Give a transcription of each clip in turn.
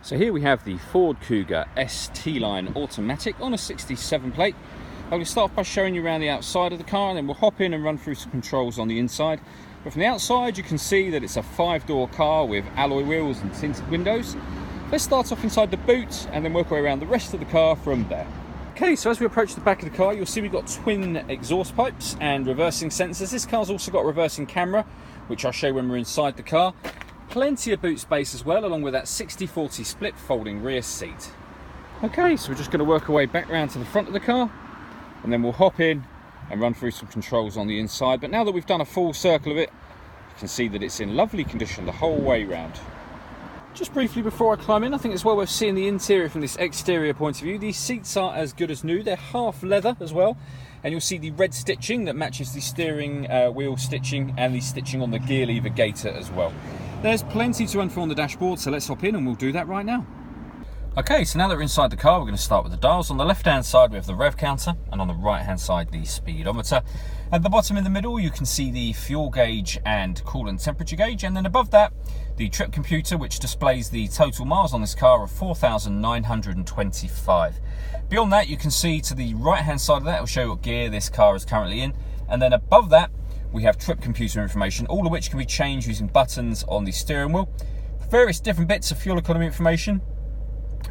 So here we have the Ford Kuga ST line automatic on a 67 plate. I'm going to start off by showing you around the outside of the car, and then we'll hop in and run through some controls on the inside. But from the outside you can see that it's a 5-door car with alloy wheels and tinted windows. Let's start off inside the boot and then work our way around the rest of the car from there. Okay, so as we approach the back of the car, you'll see we've got twin exhaust pipes and reversing sensors. This car's also got a reversing camera, which I'll show you when we're inside the car. Plenty of boot space as well, along with that 60/40 split folding rear seat. Okay, so we're just going to work our way back round to the front of the car, and then we'll hop in and run through some controls on the inside. But now that we've done a full circle of it, you can see that it's in lovely condition the whole way round. Just briefly before I climb in, I think it's well worth seeing the interior from this exterior point of view. These seats are as good as new. They're half leather as well, and you'll see the red stitching that matches the steering wheel stitching and the stitching on the gear lever gaiter as well. There's plenty to run through on the dashboard, so let's hop in and we'll do that right now. Okay, so now that we're inside the car, we're going to start with the dials. On the left-hand side, we have the rev counter, and on the right-hand side, the speedometer. At the bottom in the middle, you can see the fuel gauge and coolant temperature gauge, and then above that, the trip computer, which displays the total miles on this car of 4,925. Beyond that, you can see to the right-hand side of that, it will show you what gear this car is currently in, and then above that, we have trip computer information, all of which can be changed using buttons on the steering wheel, various different bits of fuel economy information,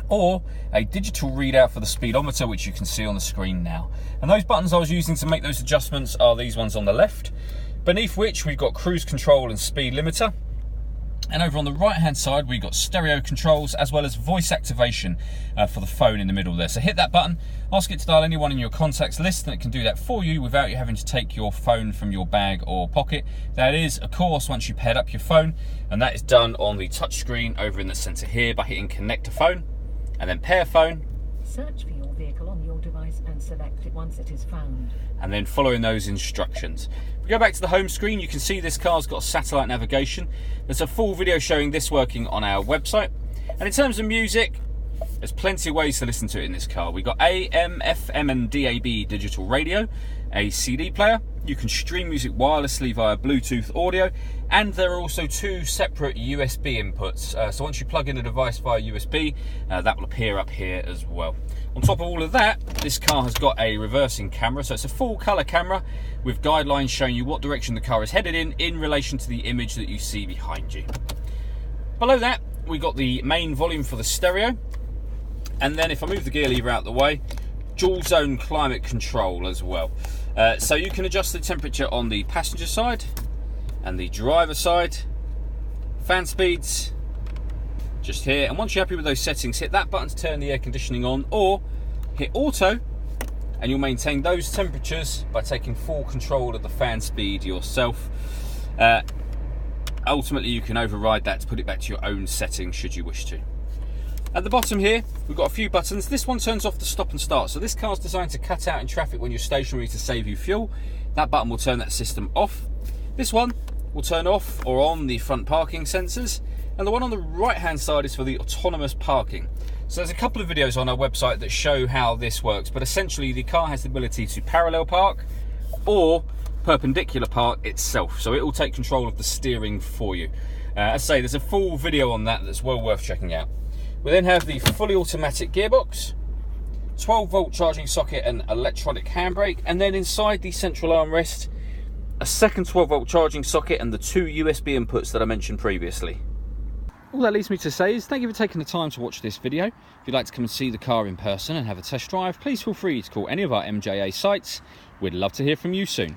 or a digital readout for the speedometer, which you can see on the screen now. And those buttons I was using to make those adjustments are these ones on the left, beneath which we've got cruise control and speed limiter. And over on the right hand side, we've got stereo controls as well as voice activation for the phone in the middle there. So hit that button, ask it to dial anyone in your contacts list, and it can do that for you without you having to take your phone from your bag or pocket. That is, of course, once you've paired up your phone, and that is done on the touch screen over in the center here by hitting connect to phone and then pair phone. Search for your vehicle on your device and select it once it is found. And then following those instructions. If we go back to the home screen, you can see this car's got satellite navigation. There's a full video showing this working on our website. And in terms of music, there's plenty of ways to listen to it in this car. We've got AM, FM and DAB digital radio, a CD player. You can stream music wirelessly via Bluetooth audio, and there are also two separate USB inputs. So once you plug in a device via USB, that will appear up here as well. On top of all of that, this car has got a reversing camera, so it's a full colour camera with guidelines showing you what direction the car is headed in relation to the image that you see behind you. Below that, we've got the main volume for the stereo, and then if I move the gear lever out the way, dual zone climate control as well. So you can adjust the temperature on the passenger side and the driver side, fan speeds, just here. And once you're happy with those settings, hit that button to turn the air conditioning on, or hit auto, and you'll maintain those temperatures by taking full control of the fan speed yourself. Ultimately, you can override that to put it back to your own settings should you wish to. At the bottom here, we've got a few buttons. This one turns off the stop and start. So this car's designed to cut out in traffic when you're stationary to save you fuel. That button will turn that system off. This one will turn off or on the front parking sensors. And the one on the right hand side is for the autonomous parking. So there's a couple of videos on our website that show how this works, but essentially the car has the ability to parallel park or perpendicular park itself. So it will take control of the steering for you. As I say, there's a full video on that that's well worth checking out. We then have the fully automatic gearbox, 12-volt charging socket and electronic handbrake, and then inside the central armrest, a second 12-volt charging socket and the two USB inputs that I mentioned previously. All that leaves me to say is thank you for taking the time to watch this video. If you'd like to come and see the car in person and have a test drive, please feel free to call any of our MJA sites. We'd love to hear from you soon.